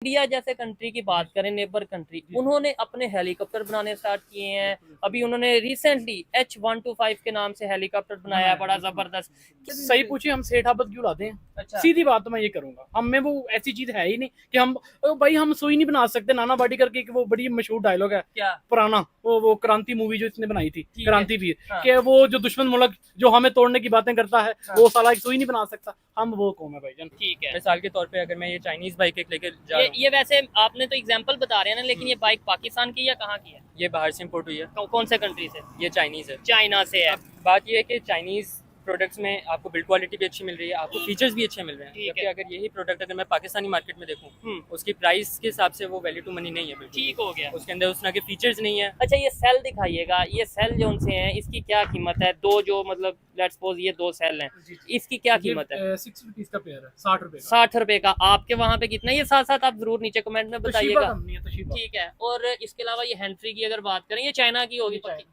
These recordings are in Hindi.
इंडिया जैसे कंट्री की बात करें, नेबर कंट्री, उन्होंने अपने हेलीकॉप्टर बनाने स्टार्ट किए हैं। अभी उन्होंने रिसेंटली H125 के नाम से हेलीकॉप्टर बनाया, बड़ा जबरदस्त। सही पूछिए, हम सेठ आबद क्यों लाते हैं? अच्छा। सीधी बात तो मैं ये करूंगा, हम में वो ऐसी चीज है ही नहीं कि हम भाई हम सुई नहीं बना सकते। नाना पाटेकर की वो बड़ी मशहूर डायलॉग है, क्या? पुराना, वो क्रांति मूवी जो इसने बनाई थी, क्रांतिवीर, हाँ। कि वो जो दुश्मन मुल्क जो हमें तोड़ने की बातें करता है, हाँ। वो साला एक सुई नहीं बना सकता। हम वो कौन है भाईजान? ठीक है। मिसाल के तौर पे अगर मैं ये चाइनीज बाइक एक लेके जा रहा हूँ, ये वैसे आपने तो एग्जांपल बता रहे हैं ना, लेकिन ये बाइक पाकिस्तान की या कहाँ की है? ये बाहर से इम्पोर्ट हुई है, कौन से कंट्री से? ये चाइनीज है। चाइना से है। बात ये है कि चाइनीज प्रोडक्ट्स में आपको बिल्ड क्वालिटी भी अच्छी मिल रही है, आपको फीचर्स भी अच्छे मिल रहे हैं। ठीक जबकि है। अगर यही प्रोडक्ट अगर मैं पाकिस्तानी मार्केट में देखूँ, हम्म। उसकी प्राइस के हिसाब से वो वैल्यू टू मनी नहीं है बिल्कुल। ठीक हो गया। उसके अंदर उस तरह के फीचर्स नहीं है। अच्छा, ये सेल दिखाइएगा, ये सेल जो उनसे हैं, इसकी क्या कीमत है? दो जो मतलब लेट्स सपोज ये दो सेल हैं, इसकी क्या कीमत है? 6 रुपीज का पेयर है, 60 रुपए 60 रुपए का। आपके वहाँ पे कितना है? ये साथ साथ आप जरूर नीचे कमेंट में बताइएगा। ठीक है। और इसके अलावा ये हैंड फ्री की अगर बात करें, ये चाइना की होगी पक्की?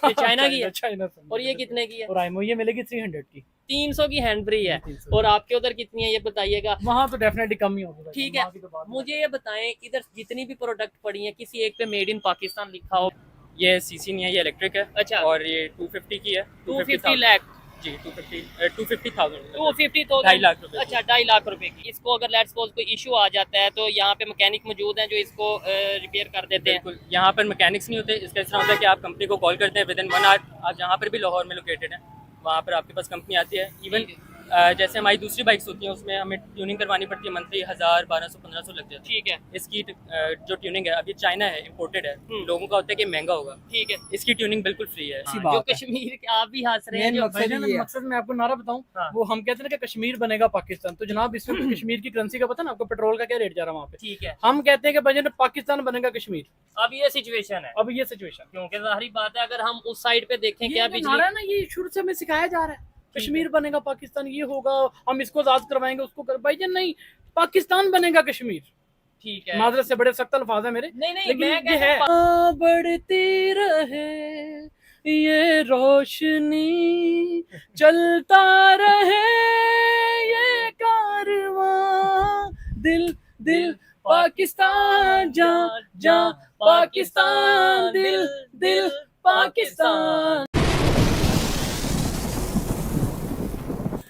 ये चाइना की है। चाइना और ये कितने की है? और आईमो ये मिलेगी 300 की। 300 की हैंड फ्री है। 300। और आपके उधर कितनी है ये बताइएगा। वहाँ तो डेफिनेटली कम ही होगी। ठीक है। मुझे ये बताएं, इधर जितनी भी प्रोडक्ट पड़ी है, किसी एक पे मेड इन पाकिस्तान लिखा हो? ये सीसी नहीं है, ये इलेक्ट्रिक है। अच्छा। और ये 250 की है। 250 लाख? जी 250,000। 250 तो 2.5 लाख रुपए। अच्छा, 2.5 लाख रुपए की। इसको अगर लेट्स सपोज कोई इशू आ जाता है तो यहाँ पे मैकेनिक मौजूद हैं जो इसको रिपेयर कर देते हैं? बिल्कुल, यहाँ पर मैकेनिक्स नहीं होते। इसका इस तरह होता है कि आप कंपनी को कॉल करते हैं, विद इन 1 आवर आप जहाँ पर भी लाहौर में लोकेटेड है वहाँ पर आपके पास कंपनी आती है। इवन जैसे हमारी दूसरी बाइक्स होती हैं उसमें हमें ट्यूनिंग करवानी पड़ती है, मंथली 1000, 1200, 1500 लग जाता है। ठीक है। इसकी जो ट्यूनिंग है, अब ये चाइना है, इम्पोर्टेड है, लोगों का होता है कि महंगा होगा। ठीक है। इसकी ट्यूनिंग बिल्कुल फ्री है। जो कश्मीर के, आप भी हंस रहे हैं जो मकसद मैं आपको नारा बताऊं, हाँ। वो हम कहते हैं ना कि कश्मीर बनेगा पाकिस्तान, तो जनाब इसमें कश्मीर की करेंसी का पता ना आपको? पेट्रोल का क्या रेट जा रहा है वहाँ पे? ठीक है। हम कहते हैं कि भाई पाकिस्तान बनेगा कश्मीर। अब ये सिचुएशन है, अब ये सिचुएशन, क्योंकि जाहिर बात है अगर हम उस साइड पे देखें, क्या ये नारा है ना, ये शुरू से हमें सिखाया जा रहा है, कश्मीर बनेगा पाकिस्तान, ये होगा, हम इसको आजाद करवाएंगे, उसको कर भाईजान नहीं, पाकिस्तान बनेगा कश्मीर। ठीक है। माजरत से बड़े सख्त अल्फाज है मेरे, नहीं लेकिन मैं ये है बढ़ती रहे ये रोशनी, चलता रहे ये कारवां, दिल दिल पाकिस्तान, जा जा पाकिस्तान, दिल दिल पाकिस्तान।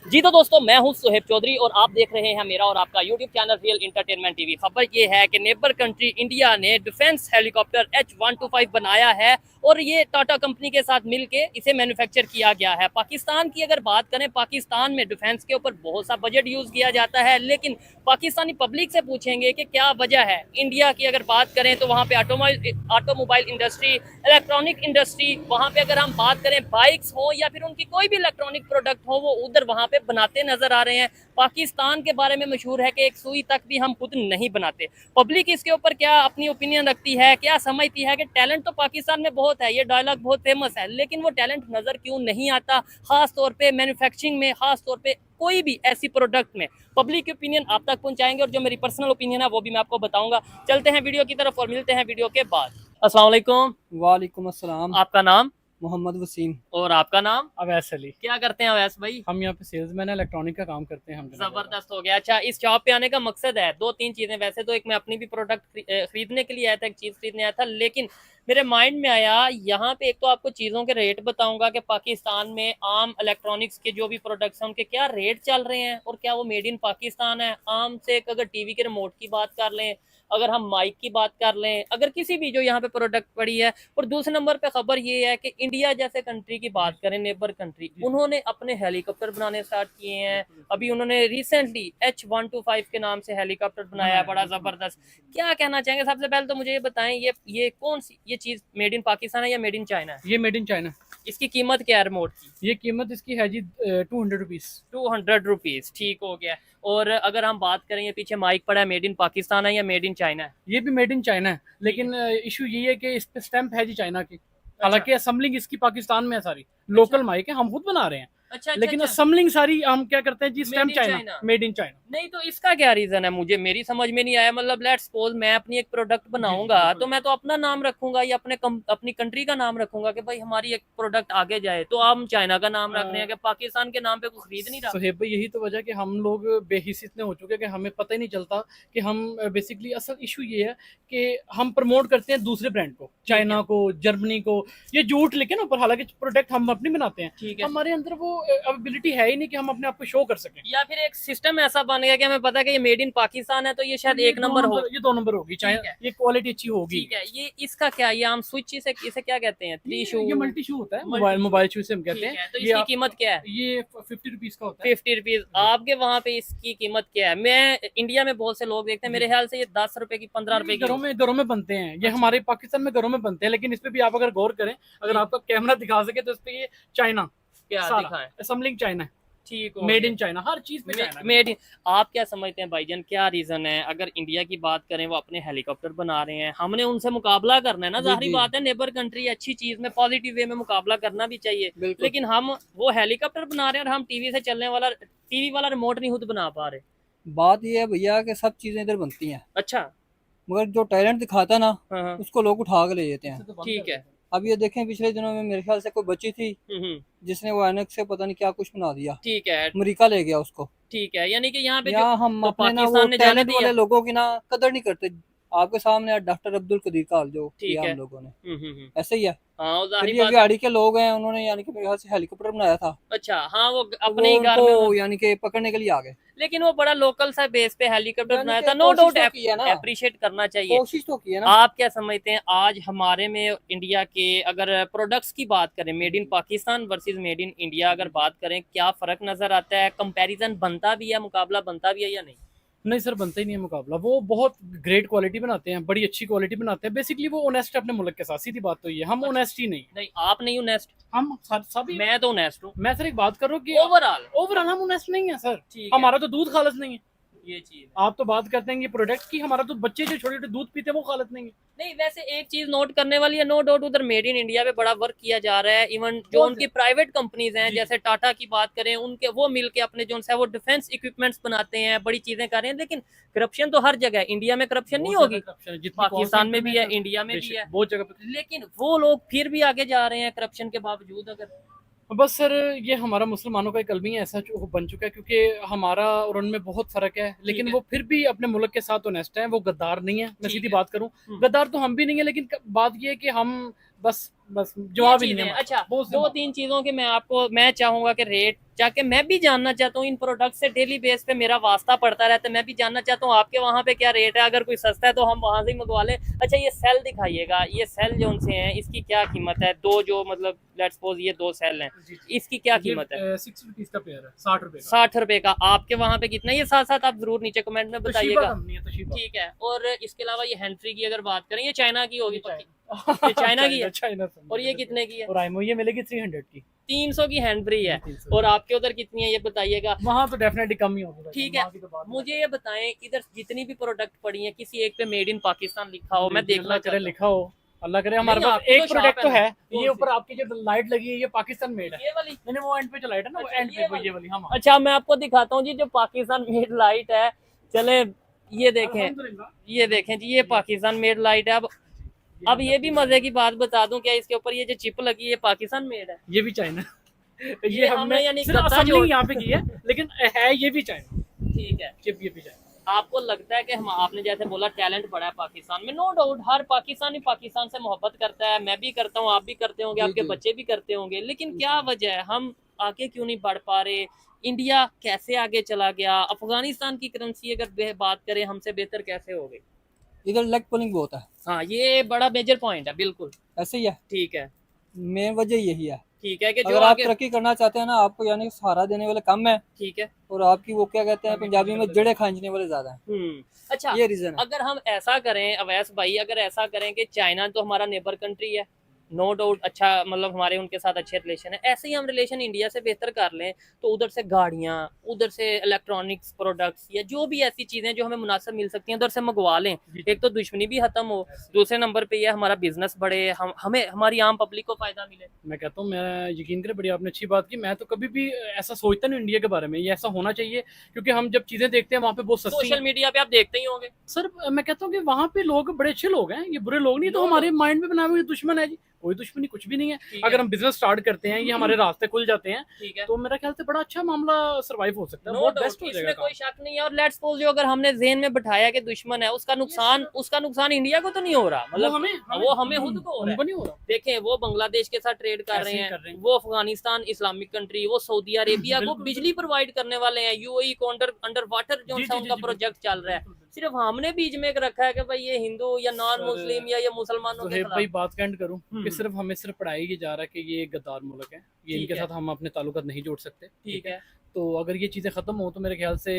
जी तो दोस्तों, मैं हूं सुहेब चौधरी और आप देख रहे हैं मेरा और आपका YouTube channel real entertainment TV. खबर ये है कि नेबर कंट्री इंडिया ने डिफेंस हेलीकॉप्टर H125 बनाया है और ये टाटा कंपनी के साथ मिलके इसे मैन्युफैक्चर किया गया है। पाकिस्तान की अगर बात करें, पाकिस्तान में डिफेंस के ऊपर बहुत सा बजट यूज़ किया जाता है, लेकिन पाकिस्तानी पब्लिक से पूछेंगे कि क्या वजह है। इंडिया की अगर बात करें तो वहाँ पे ऑटोमोबाइल इंडस्ट्री, इलेक्ट्रॉनिक इंडस्ट्री, वहाँ पे अगर हम बात करें बाइक्स हो या फिर उनकी कोई भी इलेक्ट्रॉनिक प्रोडक्ट हो, वो उधर वहाँ पे बनाते नजर आ रहे हैं। पाकिस्तान के बारे में मशहूर है कि एक सुई तक भी हम खुद नहीं बनाते। पब्लिक इसके ऊपर क्या अपनी ओपिनियन रखती है, क्या समझती है कि टैलेंट तो पाकिस्तान में बहुत है, ये डायलॉग बहुत फेमस है, लेकिन वो टैलेंट नजर क्यों नहीं आता, खास तौर पे मैन्युफैक्चरिंग में, खास तौर पे कोई भी ऐसी प्रोडक्ट में। पब्लिक की ओपिनियन आप तक पहुंचाएंगे और जो मेरी पर्सनल ओपिनियन है वो भी मैं आपको बताऊंगा। चलते हैं वीडियो की तरफ और मिलते हैं वीडियो के बाद। अस्सलाम वालेकुम। वालेकुम अस्सलाम। आपका नाम? मोहम्मद वसीम। और आपका नाम? अवैस अली। क्या करते हैं अवैस भाई? हम यहाँ पे सेल्समैन है, इलेक्ट्रॉनिक का काम करते हैं हम। जबरदस्त हो गया। अच्छा, इस शॉप पे आने का मकसद है दो तीन चीजें। वैसे तो एक मैं अपनी भी प्रोडक्ट खरीदने के लिए आया था, एक चीज खरीदने आया था, लेकिन मेरे माइंड में आया यहाँ पे एक तो आपको चीज़ों के रेट बताऊंगा कि पाकिस्तान में आम इलेक्ट्रॉनिक्स के जो भी प्रोडक्ट्स हैं उनके क्या रेट चल रहे हैं और क्या वो मेड इन पाकिस्तान है। आम से अगर टीवी के रिमोट की बात कर लें, अगर हम माइक की बात कर लें, अगर किसी भी जो यहाँ पे प्रोडक्ट पड़ी है। और दूसरे नंबर पे खबर ये है कि इंडिया जैसे कंट्री की बात करें, नेबर कंट्री, उन्होंने अपने हेलीकॉप्टर बनाने स्टार्ट किए हैं। अभी उन्होंने रिसेंटली H125 के नाम से हेलीकॉप्टर बनाया, बड़ा जबरदस्त। क्या कहना चाहेंगे? सबसे पहले तो मुझे ये बताएं, ये कौन सी ये चीज मेड इन पाकिस्तान है या मेड इन चाइना है? ये मेड इन चाइना। इसकी कीमत क्या है रिमोट की? ये कीमत इसकी है जी 200 रुपीज। 200 रुपीज। ठीक हो गया। और अगर हम बात करें, ये पीछे माइक पड़ा है, मेड इन पाकिस्तान है या मेड इन चाइना है? ये भी मेड इन चाइना है, लेकिन इशू ये है कि इस पे स्टैंप है जी चाइना की। हालांकि असेंबलिंग इसकी पाकिस्तान में है सारी। लोकल माइक है, हम खुद बना रहे हैं, अच्छा, लेकिन अच्छा। असम्बलिंग सारी हम क्या करते हैं जी, Made stamp in China, China। Made in China. नहीं तो इसका क्या रीजन है, मुझे मेरी समझ में नहीं आया। मतलब लेट्स सपोज मैं अपनी एक प्रोडक्ट बनाऊंगा बिल्कुल। तो मैं तो अपना नाम रखूंगा या अपनी कंट्री का नाम रखूंगा कि भाई हमारी एक प्रोडक्ट आगे जाए, तो हम चाइना का नाम रख रहे हैं कि पाकिस्तान के नाम पे कोई खरीद नहीं रहा। सुहेब भाई, यही तो वजह कि हम लोग बेहिस इतने हो चुके हैं कि हमें पता ही नहीं चलता कि हम बेसिकली, असल इशू ये है कि हम प्रमोट करते हैं दूसरे ब्रांड को, चाइना को, जर्मनी को, ये झूठ लिखे ना ऊपर, हालांकि प्रोडक्ट हम अपनी बनाते हैं। ठीक है। हमारे अंदर वो एबिलिटी है ही नहीं कि हम अपने आप को शो कर सकें। या फिर एक सिस्टम ऐसा बन गया कि हमें पता है कि ये मेड इन पाकिस्तान है तो ये शायद एक नंबर हो। ये 2 नंबर होगी, चाहे ठीक है। ये क्वालिटी अच्छी होगी। ठीक है, ये इसका क्या, ये आम स्विच इसे क्या कहते हैं, थ्री शू? ये मल्टी शू होता है, Multi मोबाइल शू से हम कहते ठीक हैं। है, तो ये इसकी आप- कीमत क्या है? ये 50 रुपीज का होता है। 50 रुपीज। आपके वहाँ पे इसकी कीमत क्या है? मैं इंडिया में बहुत से लोग देखते हैं, मेरे ख्याल से ये 10 रुपए की, 15 रुपए की। घरों में बनते हैं ये, अच्छा। हमारे पाकिस्तान में घरों में बनते हैं, लेकिन इस पे भी आप अगर गौर करें, अगर आपका कैमरा दिखा सके तो इस पे ये चाइना, क्या सारा दिखाएं? असम्बलिंग चाइना, ठीक, मेड इन चाइना, हर चीज पे चाइना। Made in. आप क्या समझते हैं भाईजान, क्या रीजन है? अगर इंडिया की बात करें, वो अपने हेलीकॉप्टर बना रहे हैं, हमने उनसे मुकाबला करना है ना, जी, जाहिर जी। बात है, नेबर कंट्री, अच्छी चीज में, पॉजिटिव वे में मुकाबला करना भी चाहिए। बिल्कुल। लेकिन हम वो हेलीकॉप्टर बना रहे हैं और हम टीवी से चलने वाला, टीवी वाला रिमोट नहीं खुद बना पा रहे। बात ये है भैया कि सब चीजें इधर बनती हैं, अच्छा। मगर जो टैलेंट दिखाता है ना, हाँ हाँ, उसको लोग उठा के ले जाते हैं। ठीक है। अब ये देखें, पिछले दिनों में मेरे ख्याल से कोई बच्ची थी जिसने वो ऐनक से पता नहीं क्या कुछ बना दिया, ठीक है। अमेरिका ले गया उसको। ठीक है, यानी कि यहाँ पे यहाँ हम तो अपने ना वो पाकिस्तान ने जाने टैलेंट दिया। वाले लोगों की ना कदर नहीं करते। आपके सामने डॉक्टर अब्दुल कदीर का हाल जो ठीक किया है। हम लोगों ने, हम्म। ऐसे ही है। हाँ, वो फिर जाहिर ये बात है। बिहाड़ी के लोग हैं, उन्होंने यानी कि मेरे ख्याल से हेलीकॉप्टर बनाया था, अच्छा, हाँ, वो तो अपने ही वो घर में उनको यानी कि पकड़ने के लिए आ गए। लेकिन वो बड़ा लोकल सा बेस पे हेलीकॉप्टर यानी बनाया कि था, नो कोशिश डाउट तो की है ना, अप्रिशिएट करना चाहिए। कोशिश तो की है ना। आप क्या समझते हैं, आज हमारे में इंडिया के अगर प्रोडक्ट्स की बात करें, made in Pakistan versus made in India अगर बात करें, क्या फर्क नजर आता है? कंपैरिजन बनता भी है, मुकाबला बनता भी है या नहीं? नहीं सर, बनता ही नहीं है मुकाबला। वो बहुत ग्रेट क्वालिटी बनाते हैं, बड़ी अच्छी क्वालिटी बनाते हैं। बेसिकली वो ऑनेस्ट है अपने मुल्क के साथ, सीधी बात तो ये, हम ऑनेस्ट ही नहीं है। नहीं, आप नहीं ऑनेस्ट, हम सभी, मैं तो ऑनेस्ट हूँ मैं सर एक बात कर रहा हूँ कि ओवरऑल। ओवरऑल हम ऑनेस्ट नहीं है सर। ठीक है। हमारा तो दूध खालस नहीं है। ये चीज आप तो बात करते हैं ये प्रोडक्ट की, हमारा तो बच्चे जो छोटे छोटे दूध पीते हैं वो खालस नहीं है। नहीं, वैसे एक चीज नोट करने वाली है, नो डाउट उधर मेड इन इंडिया पे बड़ा वर्क किया जा रहा है। इवन जो बहुत उनकी प्राइवेट कंपनीज हैं, जी। जैसे टाटा की बात करें, उनके वो मिलके अपने जो है वो डिफेंस इक्विपमेंट्स बनाते हैं, बड़ी चीजें कर रहे हैं। लेकिन करप्शन तो हर जगह है, इंडिया में करप्शन नहीं होगी? पाकिस्तान में भी है, इंडिया में भी है, बहुत जगह पे। लेकिन वो लोग फिर भी आगे जा रहे हैं करप्शन के बावजूद। अगर बस सर, ये हमारा मुसलमानों का एक अलमी ऐसा बन चुका है, क्योंकि हमारा और उनमें बहुत फर्क है, लेकिन है। वो फिर भी अपने मुल्क के साथ ऑनेस्ट है। वो गद्दार नहीं है, मैं ठीक सीधी है। बात करूं, गद्दार तो हम भी नहीं है, लेकिन बात ये है कि हम बस जवाब ही नहीं है। अच्छा, बहुत सी दो बात। तीन चीजों के मैं चाहूंगा कि रेट जाके मैं भी जानना चाहता हूँ। इन प्रोडक्ट से डेली बेस पे मेरा वास्ता पड़ता रहता है, मैं भी जानना चाहता हूँ आपके वहाँ पे क्या रेट है। अगर कोई सस्ता है तो हम वहाँ से ही मंगवा लें। अच्छा, ये सेल दिखाइएगा, ये सेल जो उनसे हैं, इसकी क्या कीमत है? दो जो मतलब लेट्स सपोज ये 2 सेल हैं, इसकी क्या कीमत है? 60 रुपीज का पेयर है, 60 रुपए का। 60 रुपए का। आपके वहाँ पे कितना? ये साथ साथ आप जरूर नीचे कमेंट में तोशिबा बताइएगा। कंपनी है, तोशिबा। ठीक है। और इसके अलावा ये हैंड फ्री की अगर बात करें, ये चाइना की होगी पक्की? ये चाइना की है? चाइना और ये कितने की है? और आईमो ये मिलेगी 300 की। 300 की हैंड फ्री है। 300। और आपके उधर कितनी है ये बताइएगा। वहाँ तो डेफिनेटली कम ही होगी। ठीक है, वहाँ की तो बात मुझे ये बताएं, इधर जितनी भी प्रोडक्ट पड़ी है, किसी एक पे मेड इन पाकिस्तान लिखा हो, मैं देखना अल्लाह करे चाहता हूं। लिखा हो, अल्लाह करे। हमारे नहीं, पास आपकी एक तो प्रोडक्ट शॉप तो है है, ना। कौन ये सी? ऊपर आपकी जो लाइट लगी है, ये पाकिस्तान मेड है। ये वाली? मैंने वो एंड पे जो लाइट है ना, वो अच्छा, एंड ये पे वो वाली? ये वाली। हाँ, अच्छा, मैं आपको दिखाता हूँ जी, जो पाकिस्तान मेड लाइट है। चले, ये देखें, अल्हम्दुलिल्लाह। ये देखें जी, ये पाकिस्तान मेड लाइट है। अब ये भी मजे की बात बता दूं क्या, इसके ऊपर ये जो चिप लगी है पाकिस्तान मेड है। ये भी चाइना। ये ये हमने हमने यानी सिर्फ गद्दा असेंबलिंग जोड़- यहाँ पे की है, लेकिन है ये भी चाइना। ठीक है। चिप ये भी चाइना। आपको लगता है कि हम, आपने जैसे बोला टैलेंट बड़ा है पाकिस्तान में, नो डाउट हर पाकिस्तानी पाकिस्तान से मोहब्बत करता है, मैं भी करता हूँ, आप भी करते होंगे, जी, आपके जी। बच्चे भी करते होंगे। लेकिन क्या वजह है, हम आगे क्यों नहीं बढ़ पा रहे? इंडिया कैसे आगे चला गया? अफगानिस्तान की करेंसी अगर बात करें, हमसे बेहतर कैसे हो गई? इधर लेग पुलिंग बहुत है, हाँ, ये बड़ा मेजर पॉइंट है, बिल्कुल ऐसे ही है। ठीक है। मेन वजह यही है, ठीक है कि जो अगर आप आगे, तरक्की करना चाहते हैं ना, आपको यानी कि सहारा देने वाले कम है, ठीक है। और आपकी वो क्या कहते हैं पंजाबी में, जड़े खींचने वाले ज्यादा हैं। अच्छा, ये रीजन है। अगर हम ऐसा करें अवैस भाई, अगर ऐसा करें कि चाइना तो हमारा नेबर कंट्री है, नो डाउट अच्छा, मतलब हमारे उनके साथ अच्छे रिलेशन है। ऐसे ही हम रिलेशन इंडिया से बेहतर कर लें तो उधर से गाड़ियाँ, उधर से इलेक्ट्रॉनिक्स प्रोडक्ट्स या जो भी ऐसी चीज़ें जो हमें मुनासिब मिल सकती हैं उधर से मंगवा लें। एक तो दुश्मनी भी खत्म हो, दूसरे नंबर पे ये हमारा बिजनेस बढ़े, हमें हमारी आम पब्लिक को फायदा मिले। मैं कहता हूँ, मैं यकीन करें, बड़ी आपने अच्छी बात की। मैं तो कभी भी ऐसा सोचता नहीं इंडिया के बारे में, ये ऐसा होना चाहिए, क्योंकि हम जब चीजें देखते हैं वहाँ पे बहुत सस्ती सोशल मीडिया पे आप देखते ही होंगे सर। मैं कहता हूँ कि वहाँ पे लोग बड़े अच्छे लोग हैं, ये बुरे लोग नहीं। तो हमारे माइंड में बनाए हुए दुश्मन है जी, कोई दुश्मनी कुछ भी नहीं है। अगर हम बिजनेस स्टार्ट करते हैं, ये हमारे रास्ते खुल जाते हैं, ठीक है, तो मेरा ख्याल से बड़ा अच्छा मामला सरवाइव हो सकता है, नो बहुत डाउट, बेस्ट हो इसमें जाएगा कोई शक नहीं है। और लेट्स सपोज जो अगर हमने ज़हन में बिठाया कि दुश्मन है, उसका नुकसान इंडिया को तो नहीं हो रहा, मतलब वो हमें खुद को हो रहा है। नहीं हो रहा। देखें, वो बांग्लादेश के साथ ट्रेड कर रहे हैं, वो अफगानिस्तान इस्लामिक कंट्री, वो सऊदी अरेबिया को बिजली प्रोवाइड करने वाले हैं, यूएई को अंडर वाटर जो सा उनका प्रोजेक्ट चल रहा है। सिर्फ हमने बीच में रखा है कि भाई ये हिंदू या नॉन मुस्लिम या ये मुसलमानों के भाई खिलाफ। बात का एंड करूं कि सिर्फ हमें सिर्फ पढ़ाई की जा रहा है कि ये गद्दार मुल्क है, ये इनके साथ हम अपने ताल्लुकात नहीं जोड़ सकते। ठीक है, तो अगर ये चीज़ें ख़त्म हो तो मेरे ख्याल से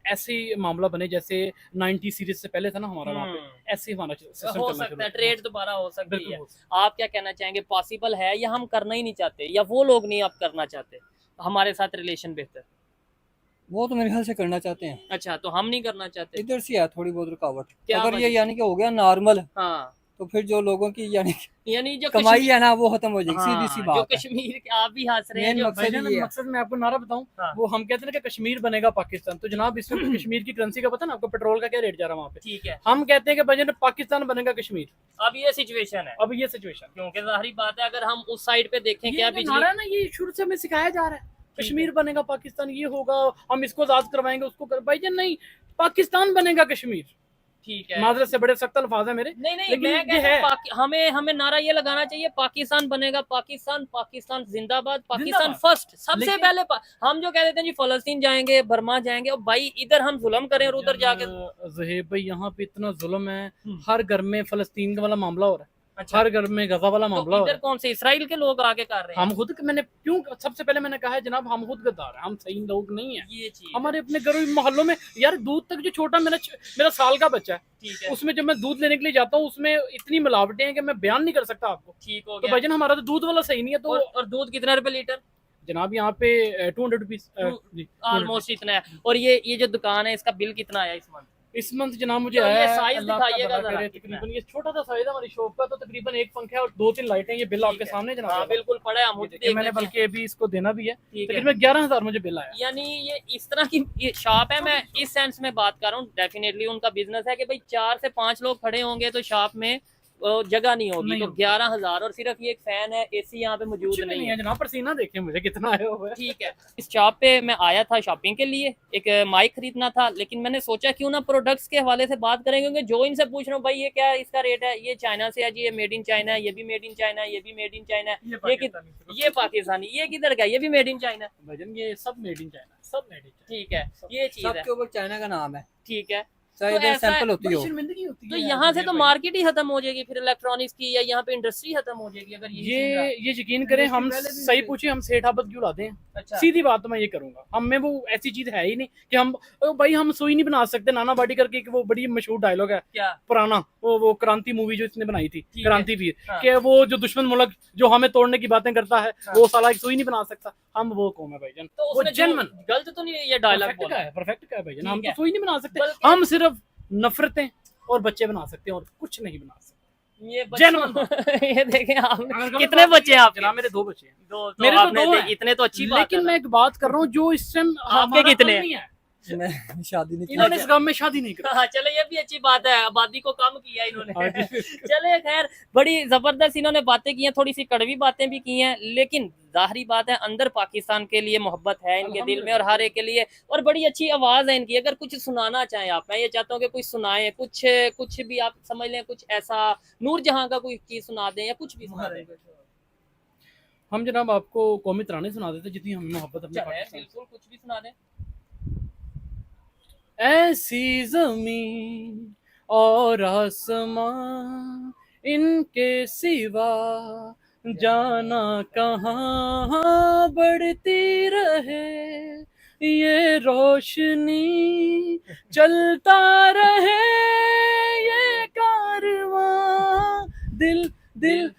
ऐसे ही मामला बने जैसे 90 सीरीज से पहले था ना हमारा, वहाँ पे ऐसे ही हमारा सिस्टम हो चलना सकता है, शुरू ट्रेड दोबारा हो सकती बिल्कुल है। हो सकता आप क्या कहना चाहेंगे, पॉसिबल है या हम करना ही नहीं चाहते, या वो लोग नहीं आप करना चाहते हमारे साथ रिलेशन बेहतर? वो तो मेरे ख्याल से करना चाहते हैं, अच्छा, तो हम नहीं करना चाहते। इधर से है थोड़ी बहुत रुकावट। क्या अगर ये वजह? यानी कि हो गया नॉर्मल, हाँ, तो फिर जो लोगों की यानी यानी जो कमाई है ना वो खत्म हो जाएगी, सीधी सी जो बात है। कश्मीर के, आप भी हंस रहे हैं, मेन जो मकसद है। ये है। मकसद मैं आपको नारा बताऊं, हाँ। वो हम कहते हैं ना कि कश्मीर बनेगा पाकिस्तान, तो जनाब इसमें कश्मीर की करेंसी का पता ना आपको, पेट्रोल का क्या रेट जा रहा है वहाँ पे। ठीक है, हम कहते हैं कि भाई पाकिस्तान बनेगा कश्मीर। अब ये सिचुएशन है, अब ये सिचुएशन, क्योंकि जाहिर बात है अगर हम उस साइड पे देखें, क्या ये बिजली नारा है ना, ये शुरू से हमें सिखाया जा रहा है, कश्मीर बनेगा पाकिस्तान, ये होगा, हम इसको आजाद करवाएंगे, उसको भाईजान नहीं, पाकिस्तान बनेगा कश्मीर। ठीक है, माजरत से बड़े सख्त अल्फाज है मेरे, नहीं लेकिन मैं ये कहता है। हूं हमें नारा ये लगाना चाहिए, पाकिस्तान बनेगा, पाकिस्तान जिंदाबाद, पाकिस्तान जिंदाबाद। फर्स्ट। सबसे लेकिन- पहले हम जो कह देते हैं जी फलस्तीन जाएंगे, बर्मा जाएंगे, और भाई इधर हम जुल्म करें और उधर जाके ज़हेब भाई यहाँ पे इतना जुल्म है, हम्म। हर घर में फलस्तीन वाला मामला हो रहा है, अच्छा, हर घर में गजा वाला मामला तो हो इधर रहा है। कौन से इसराइल के लोग आगे कर रहे हैं? हम खुद, मैंने क्यों सबसे पहले मैंने कहा है जनाब, हम खुद गद्दार हैं, हम सही लोग नहीं है। ये चीज हमारे अपने घरों मोहल्लों में यार, दूध तक जो छोटा मेरा साल का बच्चा है, ठीक है, उसमें जब मैं दूध लेने के लिए जाता हूँ उसमें इतनी मिलावटें हैं कि मैं बयान नहीं कर सकता आपको। ठीक हो तो गया। भाईजान हमारा तो दूध वाला सही नहीं है। तो और दूध कितना रुपए लीटर? जनाब यहाँ पे 200 रुपीज ऑलमोस्ट इतना है। और ये जो दुकान है, इसका बिल कितना आया इस मंथ? इस मंथ जनाब मुझे तो ये आया है, साइज अल्लाह का दिखाइएगा भला जरा करे, कितना तकरीबन ये छोटा सा साइज है हमारी शॉप का, तो तकरीबन एक पंखा है और 2-3 लाइटें, ये बिल आपके सामने हाँ जनाब। बिल्कुल पड़ा है, हम खुद देखिए, देख मैंने लेते हैं। बल्कि अभी इसको देना भी है, ठीक है, तकरीबन 11,000 मुझे बिल आया। यानी ये इस तरह की ये शॉप है। मैं इस सेंस में बात कर रहा हूँ, डेफिनेटली उनका बिजनेस है कि भाई 4 से 5 लोग खड़े होंगे तो शॉप में जगह नहीं होगी, तो 11,000। और सिर्फ ये एक फैन है, एसी यहाँ पे मौजूद कुछ भी नहीं है जनाब, पसीना देखिए मुझे कितना आया हुआ है। ठीक है, इस शॉप पे मैं आया था शॉपिंग के लिए, एक माइक खरीदना था, लेकिन मैंने सोचा क्यों ना प्रोडक्ट्स के हवाले से बात करेंगे, क्योंकि जो इनसे पूछ रहा हूँ भाई ये क्या है, इसका रेट है, ये चाइना से है जी, ये मेड इन चाइना है, ये भी मेड इन चाइना है, ये भी मेड इन चाइना है, ये पाकिस्तानी, ये किधर का, ये भी मेड इन चाइना है। भाईजान ये सब मेड इन चाइना, सब मेड इन चाइना। ठीक है, ये चीज है, सबके ऊपर चाइना का नाम है, ठीक है। चाहे तो इधर ऐसा है, सैंपल होती हो। शर्मिंदगी होती तो है यहाँ यार, से तो भाई। मार्केट ही खत्म हो जाएगी फिर इलेक्ट्रॉनिक्स की, या यहाँ पे इंडस्ट्री खत्म हो जाएगी अगर ये यकीन करें, हम सही पूछे, हम सेठ आबद क्यों लाते हैं? अच्छा, सीधी बात मैं ये करूंगा, हम में वो ऐसी चीज है ही नहीं कि हम भाई हम सुई नहीं बना सकते। नाना बाटी करके एक वो बड़ी मशहूर डायलॉग है क्या? पुराना, वो क्रांति मूवी जो इसने बनाई थी, ठीक है। क्रांति वीर, हाँ। कि वो जो दुश्मन मुल्क जो हमें तोड़ने की बातें करता है, हाँ। वो साला एक सुई नहीं बना सकता। हम वो कौम है भाईजान, तो वो उसने जेन्युइन गलत तो नहीं है ये डायलॉग परफेक्ट बोला? का है, परफेक्ट का है भाईजान। हम ठीक है। तो सुई नहीं बना सकते, बल्कि- हम सिर्फ नफरतें और बच्चे बना सकते हैं और कुछ नहीं बना सकते। ये जेन्युइन ये देखें आप, कितने बच्चे हैं आपके? जनाब मेरे 2 बच्चे हैं। दो, तो मेरे तो आपने 2 हैं। इतने तो अच्छी बात लेकिन है। मैं एक बात कर रहा हूँ, जो इस टाइम आपके कितने हैं? नहीं है, मैं शादी नहीं की। इन्होंने इस गांव में शादी नहीं करी। हाँ, चले ये भी अच्छी बात है, आबादी को कम किया इन्होंने। हाँ जी। चले खैर, बड़ी जबरदस्त इन्होंने बातें की हैं, थोड़ी सी कड़वी बातें भी की हैं, लेकिन जाहिरी बात है अंदर पाकिस्तान के लिए मोहब्बत है इनके दिल में, और हर एक के लिए, और बड़ी अच्छी आवाज है इनकी। अगर कुछ सुनाना चाहें आप, मैं ये चाहता हूँ कि कुछ सुनाएं, कुछ भी आप समझ लें, कुछ ऐसा नूर जहां का कोई चीज सुना दें, या कुछ भी सुना दें। हम जनाब आपको कौमी तराने सुना देते जितनी हमें मोहब्बत अपने चाहे पाकिस्तान से। बिल्कुल कुछ भी सुना दें। ऐसी जमीन और आसमां, इनके सिवा जाना कहाँ बढ़ती रहे, ये रोशनी चलता रहे, ये कारवां दिल दिल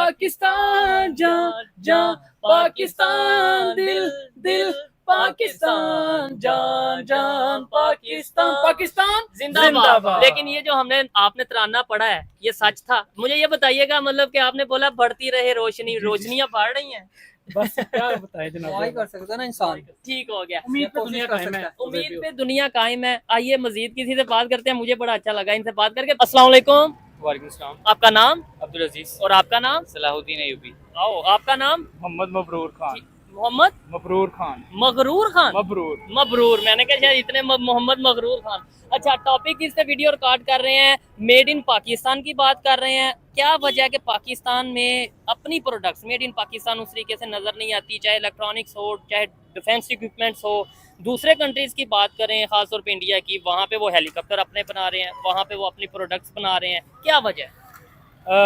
पाकिस्तान जान जान पाकिस्तान दिल दिल पाकिस्तान जान जान पाकिस्तान पाकिस्तान जिंदाबाद। लेकिन ये जो हमने आपने तराना पढ़ा है ये सच था? मुझे ये बताइएगा, मतलब कि आपने बोला बढ़ती रहे रोशनी, रोशनियां बढ़ रही हैं। बस क्या बताए दुआ ही जनाब। कर सकता है ना इंसान। ठीक हो गया। उम्मीद पे कोशिश दुनिया कर कायम है। सकता उम्मीद पे दुनिया कायम है। आइए मजीद किसी से बात करते हैं, मुझे बड़ा अच्छा लगा इनसे बात करके। अस्सलाम वालेकुम। वालेकुम सलाम। आपका नाम? अब्दुल अजीज। और आपका नाम? सलाहुद्दीन अयूबी। आओ, आपका नाम? मोहम्मद मबरूर खान। मोहम्मद मबरूर खान। मगरूर खान। मबरूर। मबरूर, मैंने कहा शायद इतने मोहम्मद मगरूर खान। अच्छा, टॉपिक इस पे वीडियो रिकॉर्ड कर रहे हैं, मेड इन पाकिस्तान की बात कर रहे हैं। क्या वजह है कि पाकिस्तान में अपनी प्रोडक्ट्स मेड इन पाकिस्तान उस तरीके से नजर नहीं आती, चाहे इलेक्ट्रॉनिक्स हो, चाहे डिफेंस इक्विपमेंट्स हो। दूसरे कंट्रीज की बात करें, खासतौर पे इंडिया की, वहाँ पे वो हेलीकॉप्टर अपने बना रहे हैं, वहाँ पे वो अपनी प्रोडक्ट्स बना रहे हैं। क्या वजह है?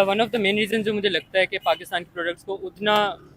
One of the main reason जो मुझे लगता है कि पाकिस्तान की प्रोडक्ट्स को उतना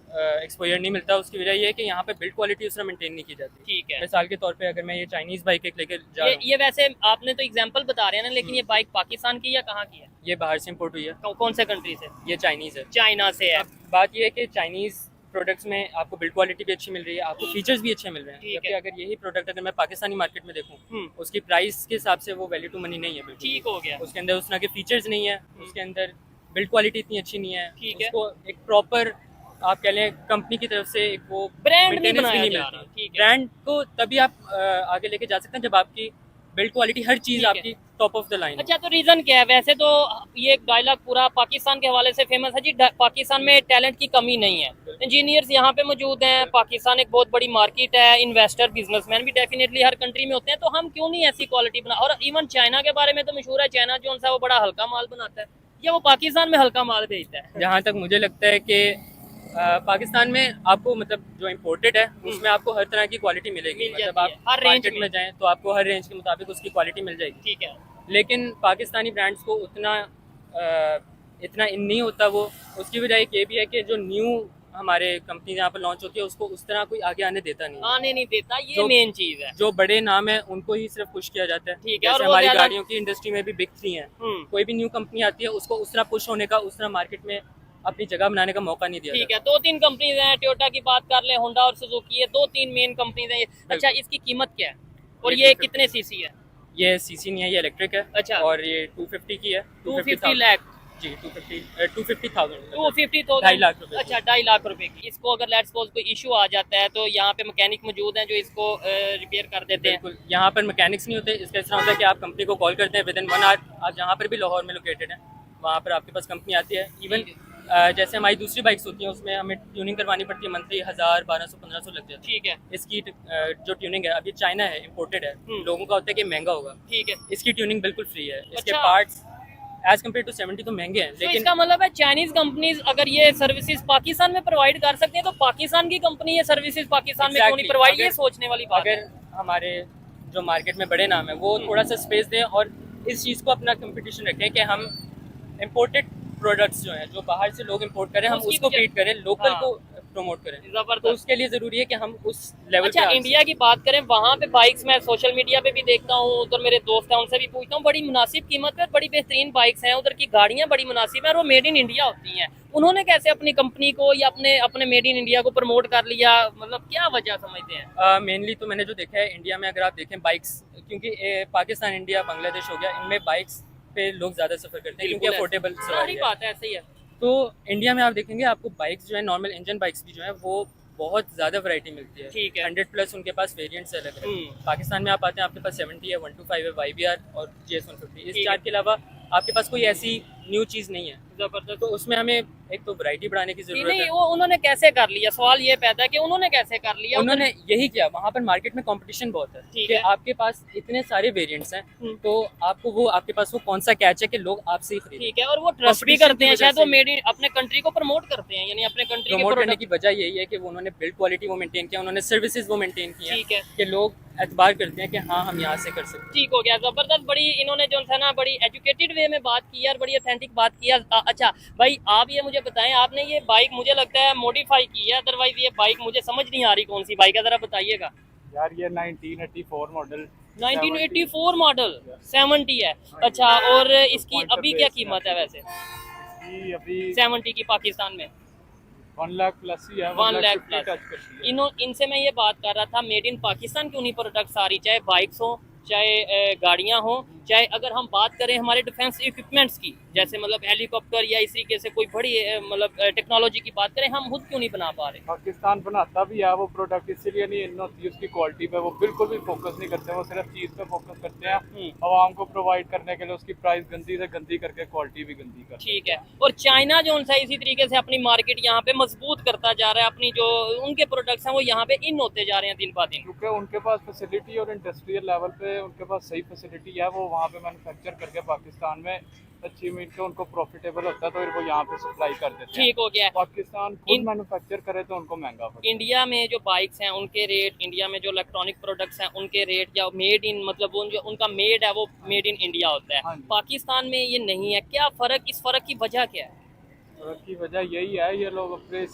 एक्सपोजर नहीं मिलता, उसकी वजह ये है कि यहाँ पे बिल्ड क्वालिटी उस तरह मेंटेन नहीं की जाती। ठीक है। मिसाल के तौर पे अगर मैं ये चाइनीज़ बाइक एक लेकर जा रहा हूँ, ये वैसे आपने तो एग्जांपल बता रहे हैं ना, लेकिन ये बाइक पाकिस्तान की या कहाँ की है? ये बाहर से इम्पोर्ट हुई है, कौन से कंट्री से? ये चाइनीज़ है। चाइना से है। अब बात ये है कि चाइनीज़ प्रोडक्ट्स में आपको बिल्ड क्वालिटी भी अच्छी मिल रही है, आपको फीचर्स भी अच्छे मिल रहे हैं। ठीक जबकि है। अगर यही प्रोडक्ट अगर मैं पाकिस्तानी मार्केट में देखूँ, हम्म, उसकी प्राइस के हिसाब से वो वैल्यू टू मनी नहीं है बिल्कुल। ठीक हो गया। उसके अंदर उस तरह के फीचर्स नहीं है, उसके अंदर बिल्ड क्वालिटी इतनी अच्छी नहीं है। ठीक है। उसको एक प्रॉपर आप कह लें कंपनी की तरफ से एक वो ब्रांड नहीं maintenance भी बनाया जा मिलती। रहा। ठीक है। ब्रांड को तभी आप आगे लेके जा सकते हैं जब आपकी बिल्ड क्वालिटी हर चीज़ ठीक है। आपकी टॉप ऑफ द लाइन। अच्छा, तो रीजन क्या है? वैसे तो ये डायलॉग पूरा पाकिस्तान के हवाले से फेमस है जी, पाकिस्तान में टैलेंट की कमी नहीं है। इंजीनियर्स यहाँ पे मौजूद हैं, पाकिस्तान एक बहुत बड़ी मार्केट है, इन्वेस्टर बिजनेसमैन भी डेफिनेटली हर कंट्री में होते हैं, तो हम क्यों नहीं ऐसी क्वालिटी बना। और इवन चाइना के बारे में तो मशहूर है, चाइना जो सा वो बड़ा हल्का माल बनाता है, या वो पाकिस्तान में हल्का माल भेजता है? जहाँ तक मुझे लगता है कि पाकिस्तान में आपको मतलब जो इम्पोर्टेड है उसमें आपको हर तरह की क्वालिटी मिलेगी। मिल मतलब जाती आप है, हर रेंज मार्केट में। में जाएं तो आपको हर रेंज के मुताबिक उसकी क्वालिटी मिल जाएगी। ठीक है। लेकिन पाकिस्तानी ब्रांड्स को इतना इन नहीं होता वो। उसकी वजह एक ये भी है कि जो न्यू हमारे कंपनी यहाँ पर लॉन्च होती है उसको उस तरह कोई आगे आने देता नहीं है। आने नहीं देता, ये जो- मेन चीज है। जो बड़े नाम है उनको ही सिर्फ पुश किया जाता है। ठीक है, और जैसे वो हमारी ज़्यादा- गाड़ियों की इंडस्ट्री में भी बिग थ्री है, कोई भी न्यू कंपनी आती है उसको उस तरह पुश होने का, उस तरह मार्केट में अपनी जगह बनाने का मौका नहीं दिया ठीक जाता। है। 2-3 कंपनीज हैं, टोयोटा की बात कर ले, होंडा और सुजुकी, ये 2-3 मेन कंपनीज हैं। अच्छा, इसकी कीमत क्या है और ये ये 250 कितने सीसी है? ये सीसी नहीं है, ये इलेक्ट्रिक है। अच्छा। और ये 250 की है। 250 लाख। जी 250,000 250,000। 2.5 लाख रुपए। अच्छा, 2.5 लाख रुपए की। इसको अगर लेट्स सपोज कोई इशू आ जाता है तो यहाँ पे मैकेनिक मौजूद हैं जो इसको रिपेयर कर देते हैं। बिल्कुल, यहाँ पर मैकेनिक्स नहीं होते। इसका इस तरह होता है कि आप कंपनी को कॉल करते हैं, विद इन 1 आवर आप जहाँ पर भी लाहौर में लोकेटेड है वहाँ पर आपके पास कंपनी आती है। इवन जैसे हमारी दूसरी बाइक्स होती हैं उसमें हमें ट्यूनिंग करवानी पड़ती है, मंथली 1000, 1200, 1500 लग जाती है। ठीक है। इसकी जो ट्यूनिंग है अब ये चाइना है, इम्पोर्टेड है। लोगों का होता है कि महंगा होगा, ठीक है। इसकी ट्यूनिंग बिल्कुल फ्री है। इसके अच्छा। पार्ट्स एज कम्पेयर टू 70 तो महंगे हैं, तो लेकिन इसका मतलब है चाइनीज कंपनीज अगर ये सर्विसेज पाकिस्तान में प्रोवाइड कर सकते हैं तो पाकिस्तान की कंपनी ये सर्विसेज पाकिस्तान में क्यों नहीं Exactly. प्रोवाइड? ये अगर- सोचने वाली बात है। अगर हमारे जो मार्केट में बड़े नाम है वो थोड़ा सा स्पेस दें और इस चीज़ को अपना कंपटीशन रखें कि हम इम्पोर्टेड प्रोडक्ट्स जो हैं, जो बाहर से लोग इम्पोर्ट करें, हम उसकी उसको वजह- बीट करें, लोकल हाँ। को प्रमोट करें। तो जबरदस्त। उसके लिए ज़रूरी है कि हम उस लेवल अच्छा, इंडिया की बात करें, वहाँ पे बाइक्स मैं सोशल मीडिया पे भी देखता हूँ, उधर मेरे दोस्त हैं उनसे भी पूछता हूँ, बड़ी मुनासिब कीमत पे बड़ी बेहतरीन बाइक्स हैं, उधर की गाड़ियाँ बड़ी मुनासिब हैं और वो मेड इन इंडिया होती हैं। उन्होंने कैसे अपनी कंपनी को या अपने मेड इन इंडिया को प्रमोट कर लिया? मतलब क्या वजह समझते हैं? मेनली तो मैंने जो देखा है इंडिया में, अगर आप देखें बाइक्स, क्योंकि पाकिस्तान, इंडिया, बांग्लादेश हो गया, इनमें बाइक्स पे लोग ज़्यादा सफ़र करते हैं क्योंकि अफोर्डेबल सवारी है। बात है, सही है। तो इंडिया में आप देखेंगे आपको बाइक्स जो है, नॉर्मल इंजन बाइक्स भी जो है वो बहुत ज़्यादा वैरायटी मिलती है। ठीक है। 100+ उनके पास वेरिएंट्स अलग है। पाकिस्तान में आप आते हैं, आपके पास 70 है, 125 है, YBR और GS 150। इस ठीक है। चार के अलावा आपके पास कोई ऐसी न्यू चीज़ नहीं है। जबरदस्त। तो उसमें हमें एक तो वैरायटी बढ़ाने की ज़रूरत नहीं, है। वो उन्होंने कैसे कर लिया? सवाल ये पैदा है कि उन्होंने कैसे कर लिया? उन्होंने यही किया, वहाँ पर मार्केट में कंपटीशन बहुत है ठीक कि है। आपके पास इतने सारे वेरिएंट्स हैं, तो आपके पास वो कौन सा कैच है कि लोग आपसे ही खरीदें। ठीक है, और वो ट्रस्ट भी Competition करते की हैं, वजह शायद वो से- मेड इन अपने कंट्री को प्रमोट करते हैं, यानी अपने कंट्री के प्रमोट करने प्रोडक्ट। की वजह यही है कि वो उन्होंने बिल्ड क्वालिटी वो मेंटेन किया, उन्होंने सर्विसेज वो मेंटेन की ठीक है। कि लोग एतबार करते हैं कि हाँ हम यहाँ से कर सकते हैं। ठीक हो गया, जबरदस्त। बड़ी इन्होंने जो है ना बड़ी एजुकेटेड वे में बात की और बड़ी ऑथेंटिक बात किया। अच्छा भाई, आप ये मुझे बताएं, आपने ये बाइक मुझे लगता है मॉडिफाई की है, अदरवाइज ये बाइक मुझे समझ नहीं आ रही कौन सी बाइक है, जरा बताइएगा। यार ये 1984 मॉडल 1984 मॉडल 70 है। अच्छा, और इसकी अभी क्या कीमत है वैसे? की अभी 70 की पाकिस्तान में 1 लाख प्लस ही है, 1 लाख 1,50,000 प्लस। टच करती है। इनसे मैं ये बात कर रहा था, मेड इन पाकिस्तान क्यों नहीं प्रोडक्ट्स आ रही, चाहे बाइक्स हो, चाहे गाड़ियां हो, चाहे अगर हम बात करें हमारे डिफेंस इक्विपमेंट्स की, जैसे मतलब हेलीकॉप्टर या इस तरीके से कोई बड़ी मतलब टेक्नोलॉजी की बात करें, हम खुद क्यों नहीं बना पा रहे? पाकिस्तान बनाता भी है वो प्रोडक्ट, इसीलिए नहीं इन होती उसकी क्वालिटी पे वो बिल्कुल भी फोकस नहीं करते, वो सिर्फ चीज़ पे फोकस करते हैं आवाम को प्रोवाइड करने के लिए, उसकी प्राइस गंदी से गंदी करके क्वालिटी भी गंदी करते ठीक है। और चाइना जो उनसे इसी तरीके से अपनी मार्केट यहाँ पे मजबूत करता जा रहा है, अपनी जो उनके प्रोडक्ट्स हैं वो यहाँ पे इन होते जा रहे हैं दिन ब दिन। क्योंकि उनके पास फैसिलिटी और इंडस्ट्रियल लेवल पे उनके पास सही फैसिलिटी है, वो वहाँ पे मैन्युफैक्चर करके पाकिस्तान में अच्छी मीट के उनको प्रॉफिटेबल होता है, तो फिर वो यहाँ पे सप्लाई कर देते हैं। ठीक हो गया है। पाकिस्तान खुद मैन्युफैक्चर करे तो उनको महंगा पड़ता है। इंडिया में जो बाइक्स हैं उनके रेट, इंडिया में जो इलेक्ट्रॉनिक प्रोडक्ट्स हैं उनके रेट, या मेड इन मतलब वो जो उनका मेड है वो मेड इन इंडिया होता हाँ है, जी। पाकिस्तान में ये नहीं है। क्या फ़र्क, इस फ़र्क की वजह क्या है? और की वजह यही है, ये लोग अपने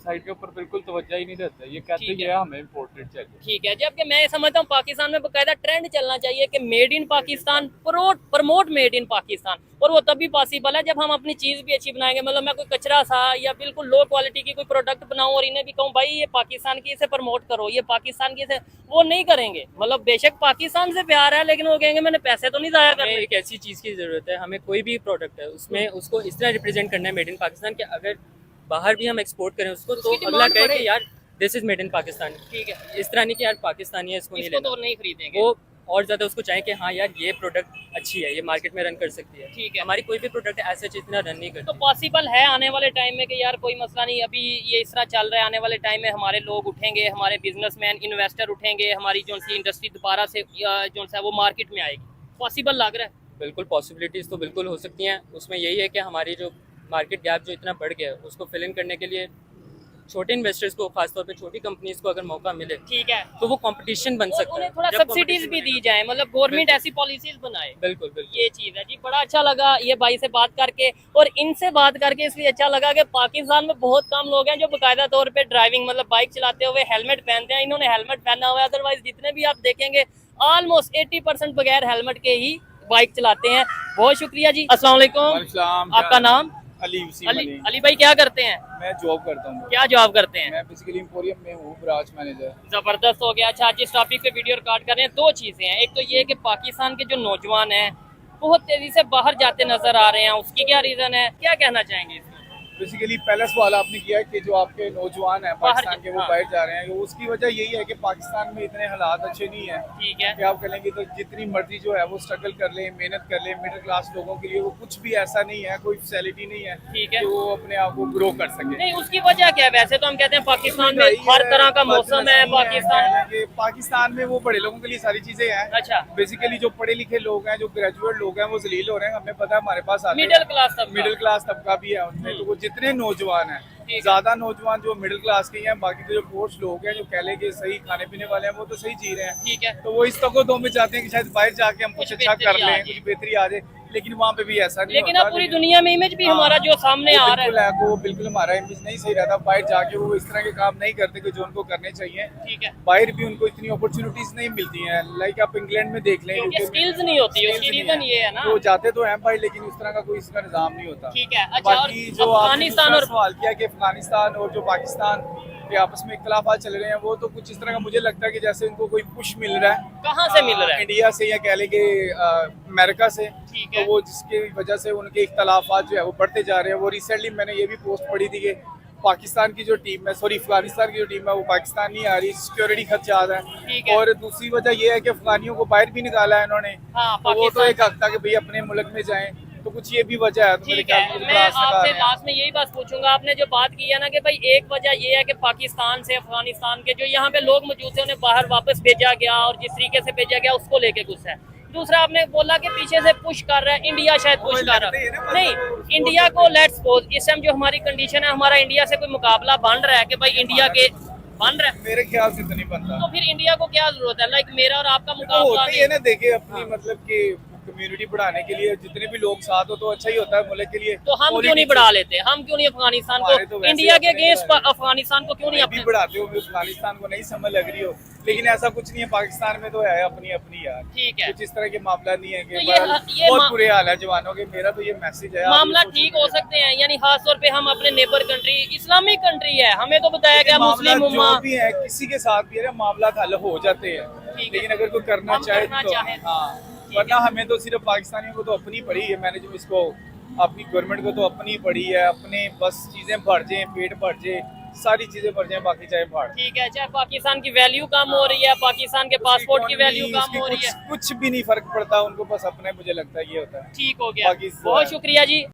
साइड के ऊपर बिल्कुल तवज्जो ही नहीं देते, ये कहते ठीक हैं है। हमें इम्पोर्टेड चाहिए। ठीक है, जबकि मैं समझता हूँ पाकिस्तान में बकायदा ट्रेंड चलना चाहिए कि made in Pakistan, promote made in Pakistan, और वो तभी पॉसिबल है जब हम अपनी चीज़ भी अच्छी बनाएंगे। मतलब मैं कोई कचरा सा या बिल्कुल लो क्वालिटी की कोई प्रोडक्ट बनाऊं और इन्हें भी कहूँ भाई ये पाकिस्तान की, इसे प्रमोट करो, ये पाकिस्तान की, इसे वो नहीं करेंगे। मतलब बेशक पाकिस्तान से प्यार है, लेकिन वो कहेंगे मैंने पैसे तो नहीं ज़ाया हमें करने। एक ऐसी चीज़ की ज़रूरत है, हमें कोई भी प्रोडक्ट है उसमें उसको इस तरह रिप्रेजेंट करना है मेड इन पाकिस्तान कि अगर बाहर भी हम एक्सपोर्ट करें उसको तो उसकी अगला डिमांड कहे बढ़े। कि यार this is made in Pakistan. ठीक है, इस तरह नहीं कि यार पाकिस्तानी है इसको नहीं इसको लेना, तो नहीं खरीदेंगे। वो और ज़्यादा उसको चाहे कि हाँ यार ये प्रोडक्ट अच्छी है, ये मार्केट में रन कर सकती है। ठीक है। हमारी कोई भी प्रोडक्ट ऐसे इतना रन नहीं तो करती। पॉसिबल है आने वाले टाइम में कि यार कोई मसला नहीं, अभी ये इस तरह चल रहा है, आने वाले टाइम में हमारे लोग उठेंगे, हमारे बिजनेसमैन इन्वेस्टर उठेंगे, हमारी जो सी इंडस्ट्री दोबारा से जो है वो मार्केट में आएगी, पॉसिबल लग रहा है? बिल्कुल पॉसिबिलिटीज़ तो बिल्कुल हो सकती हैं। उसमें यही है कि हमारी जो मार्केट गैप जो इतना बढ़ गया है उसको फिल इन करने के लिए छोटे इन्वेस्टर्स को, खासतौर पे छोटी कंपनीज को अगर मौका मिले ठीक है, तो वो कंपटीशन बन और सकता है। उन्हें थोड़ा जब सब्सिडीज competition भी दी बनेगा। जाए, मतलब गवर्नमेंट बिल्कुल। ऐसी पॉलिसीज बनाए। बिल्कुल बिल्कुल ये चीज़ है जी। बड़ा अच्छा लगा ये भाई से बात करके, और इनसे बात करके इसलिए अच्छा लगा कि पाकिस्तान में बहुत कम लोग हैं जो बाकायदा तौर पे ड्राइविंग मतलब बाइक चलाते हुए हेलमेट पहनते हैं। इन्होंने हेलमेट पहना हुआ है, अदरवाइज जितने भी आप देखेंगे ऑलमोस्ट 80% बगैर हेलमेट के ही बाइक चलाते हैं। बहुत शुक्रिया जी। अस्सलाम वालेकुम। आपका नाम? अली वसीम अली। अली। अली भाई क्या करते हैं? मैं जॉब करता हूँ। क्या जॉब करते हैं? मैं बेसिकली एम्पोरियम में हूँ, ब्रांच मैनेजर। जबरदस्त हो गया। अच्छा, आज इस टॉपिक पे वीडियो रिकॉर्ड कर रहे हैं। दो चीजें हैं, एक तो ये कि पाकिस्तान के जो नौजवान हैं बहुत तेजी से बाहर जाते नजर आ रहे हैं, उसकी क्या रीजन है, क्या कहना चाहेंगे इसमें? बेसिकली पहला सवाल आपने किया है कि जो आपके नौजवान हैं पाकिस्तान के वो हाँ। बाहर जा रहे हैं, उसकी वजह यही है कि पाकिस्तान में इतने हालात अच्छे नहीं है ठीक है। कि आप कहेंगे तो जितनी मर्जी जो है वो स्ट्रगल कर ले, मेहनत कर ले, मिडिल क्लास लोगों के लिए वो कुछ भी ऐसा नहीं है, कोई फैसिलिटी नहीं है ठीक है। कि वो अपने आप को ग्रो कर सके। नहीं, उसकी वजह क्या है? वैसे तो हम कहते हैं पाकिस्तान में हर तरह का मौसम है, पाकिस्तान में वो बड़े लोगों के लिए सारी चीजें हैं। अच्छा, बेसिकली जो पढ़े लिखे लोग हैं, जो ग्रेजुएट लोग हैं, वो जलील हो रहे हैं। हमें पता है हमारे पास मिडिल क्लास तबका। मिडिल क्लास तबका भी है उनमें, तो वो जितने नौजवान हैं, ज्यादा नौजवान जो मिडिल क्लास के हैं, बाकी के जो पोर्स लोग हैं जो कह लें कि सही खाने पीने वाले हैं, वो तो सही जी रहे हैं। ठीक है। तो वो इस तको में चाहते हैं कि शायद बाहर जाके हम कुछ अच्छा कर बेहतरी आ लें, कुछ बेहतरी आ जाए, लेकिन वहाँ पे भी ऐसा नहीं लेकिन होता। अब पूरी दुनिया में इमेज भी हमारा जो सामने आ रहा है। वो बिल्कुल हमारा इमेज नहीं सही रहता, बाहर जाके वो इस तरह के काम नहीं करते कि जो उनको करने चाहिए। ठीक है। बाहर भी उनको इतनी अपॉर्चुनिटीज नहीं मिलती हैं। लाइक आप इंग्लैंड में देख लें, क्योंकि UK में स्किल्स नहीं होती, skills उसकी नहीं रीजन है। ये है ना। वो जाते तो हैं भाई, लेकिन उस तरह का कोई इसका निजाम नहीं होता। ठीक है। अच्छा, और बाकी जो आपने अफगानिस्तान दूसरा और सवाल किया कि अफगानिस्तान और जो पाकिस्तान के आपस में इख्तलाफात चल रहे हैं, वो तो कुछ इस तरह का मुझे लगता है कि जैसे इनको कोई पुश मिल रहा है। कहाँ से मिल रहा है? इंडिया से, या कह लें कि अमेरिका से। ठीक है। तो वो जिसकी वजह से उनके इख्तलाफात जो है वो बढ़ते जा रहे हैं। वो रिसेंटली मैंने ये भी पोस्ट पढ़ी थी कि पाकिस्तान की जो टीम है, सॉरी अफगानिस्तान की जो टीम है, वो पाकिस्तान नहीं आ रही, सिक्योरिटी खदशात ठीक है। है। और दूसरी वजह ये है कि अफगानियों को बाहर भी निकाला है इन्होंने। हाँ, तो वो तो पाकिस्तान। एक हक था कि भाई अपने मुल्क में जाएं, तो कुछ ये भी वजह है। तो मेरे ठीक ख्याल है, में मैं क्लास लगा आपसे रहे हैं। लास्ट में यही बात पूछूंगा। आपने जो बात की है ना कि भाई एक वजह ये है कि पाकिस्तान से अफगानिस्तान के जो यहाँ पे लोग मौजूद थे उन्हें बाहर वापस भेजा गया, और जिस तरीके से भेजा गया उसको लेके गुस्सा है। दूसरा, आपने बोला कि पीछे से पुश कर रहा है, इंडिया शायद पुश कर रहा है। नहीं, इंडिया को लेट्स सपोज इस टाइम जो हमारी कंडीशन है, हमारा इंडिया से कोई मुकाबला बन रहा है कि भाई इंडिया के बन रहा है, मेरे ख्याल से तो नहीं बनता। तो फिर इंडिया को क्या जरूरत है? लाइक मेरा और आपका तो मुकाबला होता ही है ना, देखिए अपनी हाँ। मतलब कि कम्युनिटी बढ़ाने के लिए जितने भी लोग साथ हो तो अच्छा ही होता है मुल्क के लिए। तो हम क्यों नहीं बढ़ा लेते, हम क्यों नहीं अफगानिस्तान हमारे तो को, वैसे इंडिया के अपने अगेंस्ट अफगानिस्तान को क्यों नहीं भी अपने बढ़ाते हो, अफगानिस्तान को नहीं समझ लग रही हो, लेकिन ऐसा कुछ नहीं है। पाकिस्तान में तो है अपनी अपनी यार, ठीक है। कुछ इस तरह के मामला नहीं है कि तो ये बहुत बुरे हाल है जवानों के। मेरा तो ये मैसेज है, मामला ठीक हो सकते हैं, यानी खास तौर पे हम अपने नेबर कंट्री, इस्लामिक कंट्री है, हमें तो बताया गया मुस्लिम जो उम्मा, भी है किसी के साथ भी है मामला हल हो जाते हैं, ठीक है। लेकिन अगर कोई करना हम चाहे करना तो चाहे तो। हाँ, वरना हमें तो सिर्फ पाकिस्तानियों को तो अपनी पड़ी है। मैंने जो इसको अपनी गवर्नमेंट को तो अपनी पड़ी है, अपने बस चीजें बढ़ जाए, पेट बढ़ जाए, सारी चीजें बढ़ जाए, बाकी चाहे बढ़। ठीक है। चाहे पाकिस्तान की वैल्यू कम हो रही है, पाकिस्तान के पासपोर्ट की वैल्यू कम हो रही है, कुछ भी नहीं फर्क पड़ता उनको, बस अपने मुझे लगता है ये होता है। ठीक हो गया। बाकी बहुत शुक्रिया जी।